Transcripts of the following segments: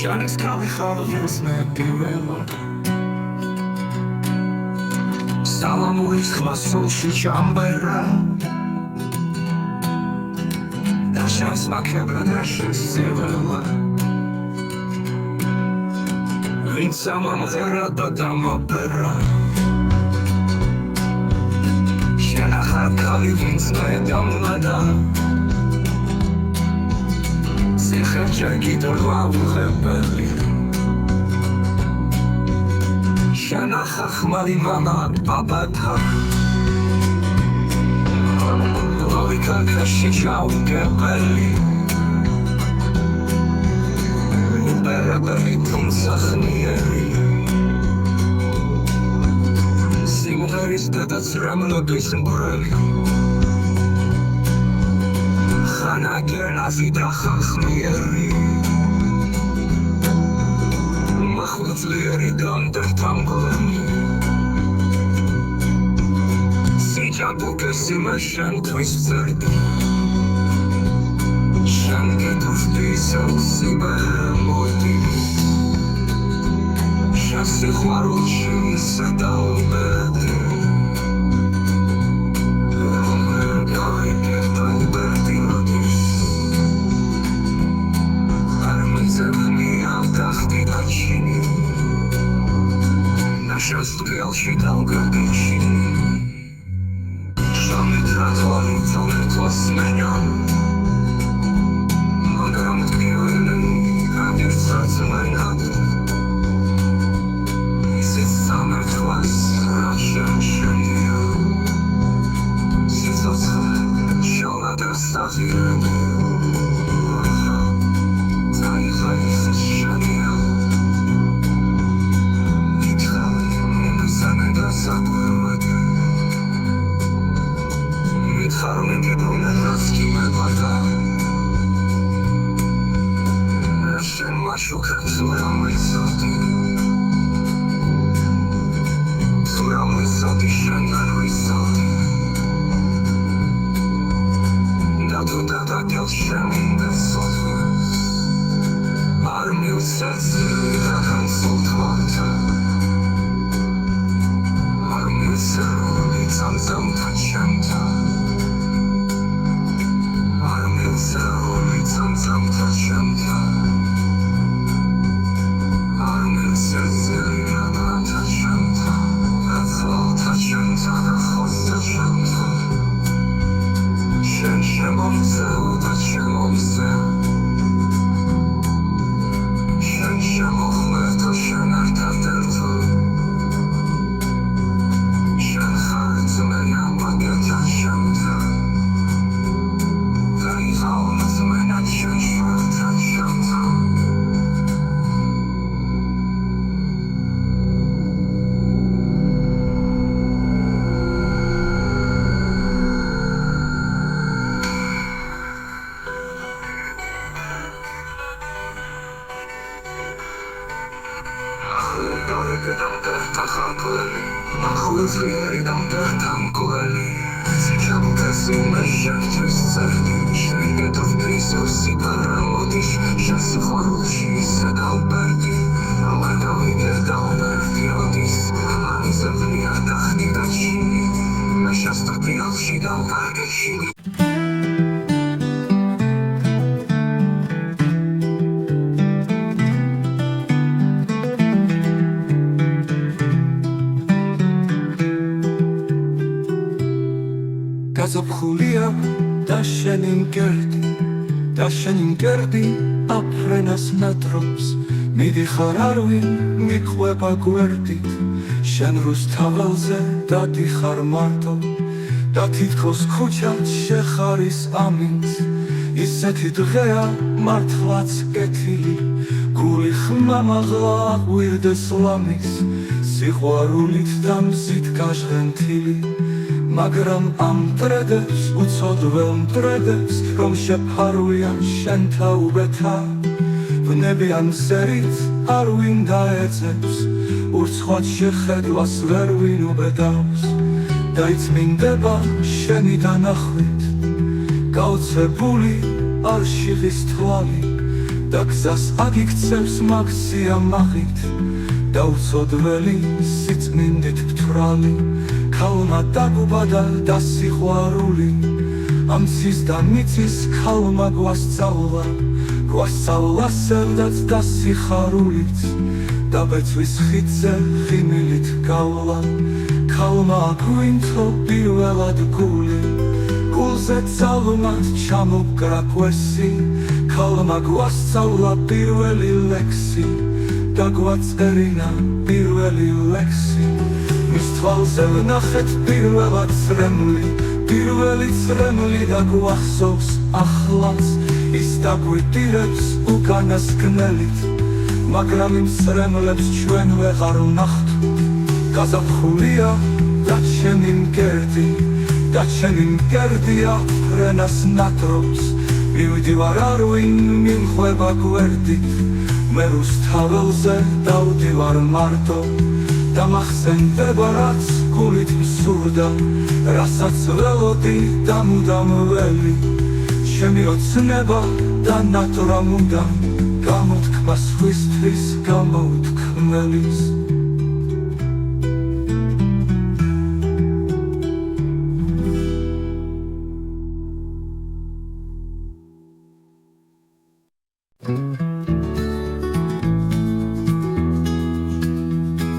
შანს თავი ხალხს მეპირველო სალამურის ხმასულში ჩამბერა და შანს მაქებრა და შესეველა ვინც ამამღერა და დამაბერა შენახარ კალი ვინც დაედამლადა Чаги дорвавлебели Шанаха хмари мана бабата Логика кашичау гебели Беребери тумсахниери Симуларис дедат срамно дисмбрели Ханагена вида хахмиери Махуцлиери дандер тамглени Сиджабуке симешен твисцерди Шанги туфтисел сибе моди Шаси хваручи седал беди Шастриалши долгодичи Шаны тротуары толкла сменен Маграм ткивелен Оберцаться майнады Сид самер твас Рашен шенья Сид соцле Шона дерстафирен Зайзайс шенья Mitfarme gedone raski me bada Rashen mashuka Zura mwisoti shenna ruisoti Dadu dada gel shemin besoti Armi usezi rakan sultvata Zamzam tachanta Armin Seroli Zamzam tachanta Armin Seroli Rana tachanta Azal tachanta Nachos tachanta Shen Shemomze Uda Shemomze Shen Shemochme To Shen Arta Delto Gazobchulia Dashenim gerdi Apfrenas metrops Midi Hararwin Mikweba guerdit Shen Rustavalze Dati Harmarto Dati tkos kuchat Shecharis amint Iseti dghea Martlats getili Guli khmamagla Wirdes lamis Sihwarulit damzit Kashgentili Მაგრამ ამ დრედებს უცოდველ მტრედებს რომ შეფარვიან შენ თაუბეთა ვნებიან სერით არ ვინ დაეძებს ურცხვად შეხედვას ვერ ვინ უბედავს დაიწმინდება შენი დანახვით გაოცებული არ შიღის თვალი და გზას აგიქცევს მაგ სიამაღით და უცოდველი სიწმინდით მთვრალი ქალმა დაგუბადა და სიყვარული ამ ცის და მიწის ქალმა გვასწავლა სევდაც და სიხარულით და ბეწვის ხიდზე ხიმილით გავლა ქალმა აგვინთო პირველად გული გულზე ძალმად ჩამოგკრა კვესი ქალმა გვასწავლა პირველი ლექსი და გვაწერინა პირველი ლექსი მის თვალზე ვნახეთ პირველად წრემლი პირველი წრემლი და გვახსოვს ახლაც ის დაგვიტირებს უკანასკნელით მაგრამ იმ წრემლებს ჩვენ ვეღარ ვნახთ გაზაფხულია და ჩემი მკერდია ფრენას ნატრობს მივდივარ არ ვინ მიმხვება გვერდით მე რუსთაველზე დავდივარ მარტო და მახსენდება რაც გულით მსურდა რასაც ველოდი და მუდამ ველი ჩემი ოცნება და ნატრა მუდამ გამოთქმა სხვისთვის გამოუთქმელის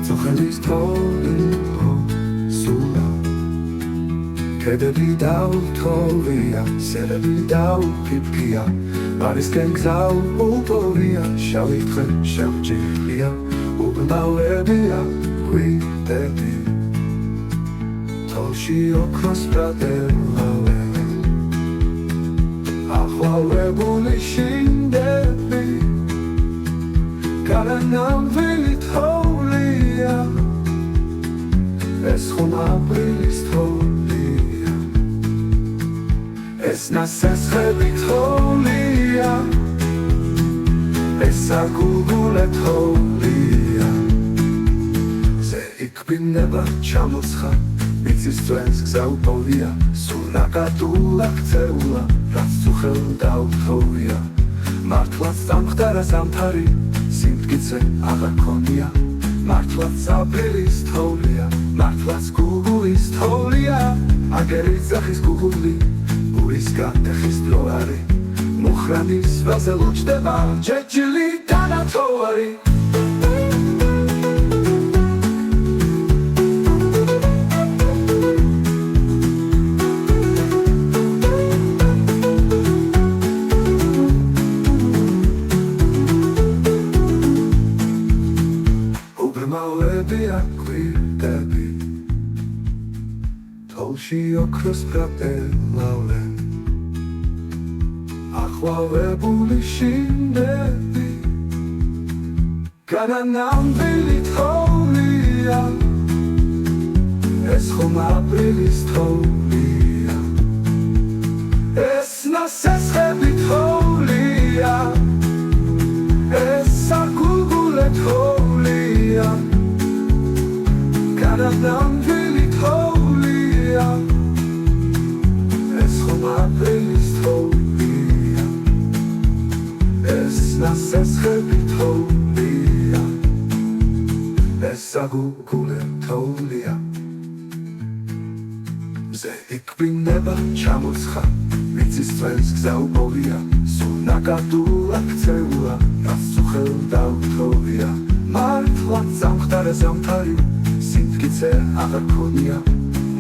წოხელის თოლიო სულა კედები დაუთოვია სელები დაუფიფია მარისკენ გზაუპოვია შავი თხრე შევჭირია უბნალებია გვიდები თოლში ოქროს ბრატელავე ახვალებული შინდები გარანამვილი თოლია ეს ხომ აპრილის თოლია ეს ნასესხები თოლია ეს აგუგულე თოლია ზე იქბინება ჩამოცხა მიწის წვენს გზაუპოვია სულ ნაკადულა ქცეულა რაც წუხელ დაუთოვია მართლაც სამხდარა სამთარი სიმტკიცე აღარ ქონია მართლაც აპრილის თოლია მართლაც გუგულის თოლია აგერი ძახის გუგული ურის გატეხის დრო არი მუხრანის ველზე ლუჩდება ჯეჯილი დანათოვარი აკვირდები თოლში ოქროს ბრატელავენ ახვალებული შინდები განანამბილი თოლია ეს ხომ აპრილის თოლია ეს ნასესხები თოლია ეს აგუგულე თოლია განანამბილი თოლია ეს ხომ აპრილის თოლია ეს ნასესხები თოლია ეს აგუგულე თოლია მზე იქბინება ჩამოცხა მიწის წვენს გზაუპოვია სულ ნაკადულა ქცეულა რაც წუხელ დაუთოვია მართლაც სამხდარა სამთარი სიმტკიცე აღარ ქონია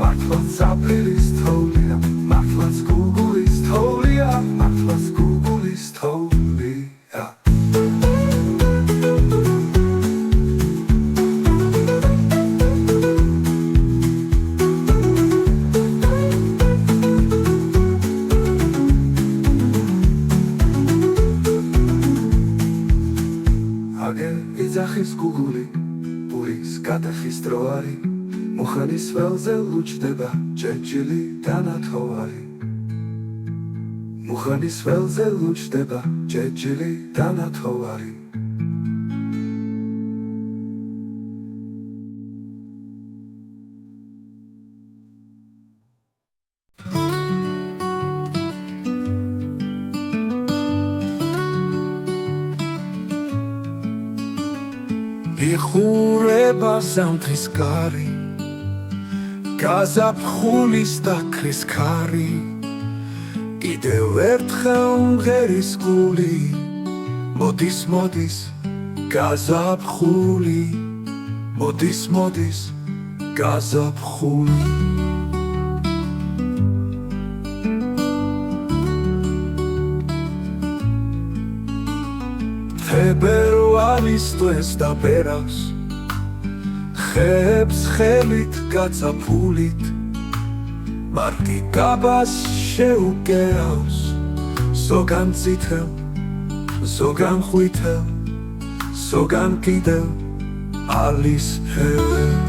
მართლაც აპრილის თოლია მართლაც გუგულის თოლია მართლაც გუგულის თოლია აგერ იძახის გუგული ურის გატეხის დრო არი მუხანის ველზე ლუჩდება ჯეჯილი დანათოვარი მუხანის ველზე ლუჩდება ჯეჯილი დანათოვარი იხურება ზამთრის კარი, გაზაფხულის და ქრის ქარი, კიდევ ერთხელ მღერის გული, მოდის, მოდის, გაზაფხული, მოდის, მოდის, გაზაფხული. თებერვალის დღეს და ბერავს, ხეებს ხელით გაწაფულით, მარტი გაბას შეუკერავს, ზოგან წითელ, ზოგან ხვითელ, ზოგან კიდევ ალისფერ.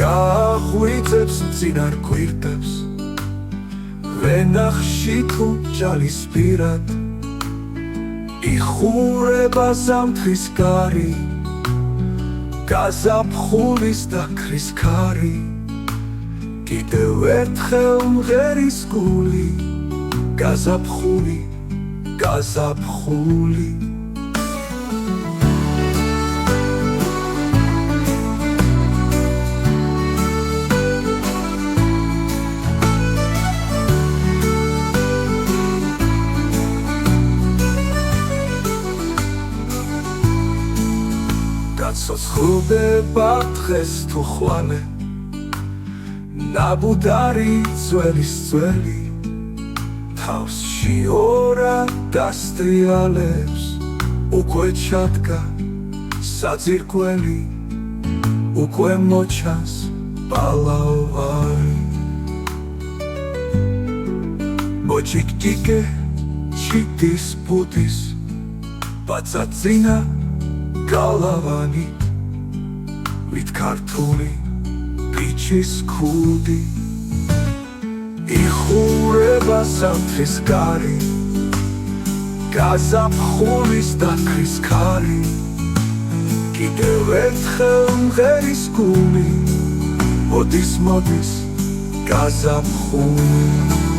გაახვიწებს წინარ გვირდებს, ვენახში თუ ჯალისფირად, იხურება ზამთრის კარი, გაზაფხულის და ქრის ქარი, კიდევ ერთხელ მღერის გული, გაზაფხული, გაზაფხული. გაცოცხლდება დღეს თუ ხვალე, ნაბუდარი ძველის ძველი, თავსში ორა დასტრიალებს, უკვე ჩადგა საძირკველი, უკვე მოჩანს პალავარი. მოჭიკჭიკე ჩიტის ბუდის, ბაწაწინა გალავანი, ვით ქართული ბიჭის ქუდი, იხურება ზამთრის კარი, გაზაფხულის და ქრის ქარი, კიდევ ერთხელ მღერის გული, მოდის, მოდის, გაზაფხული.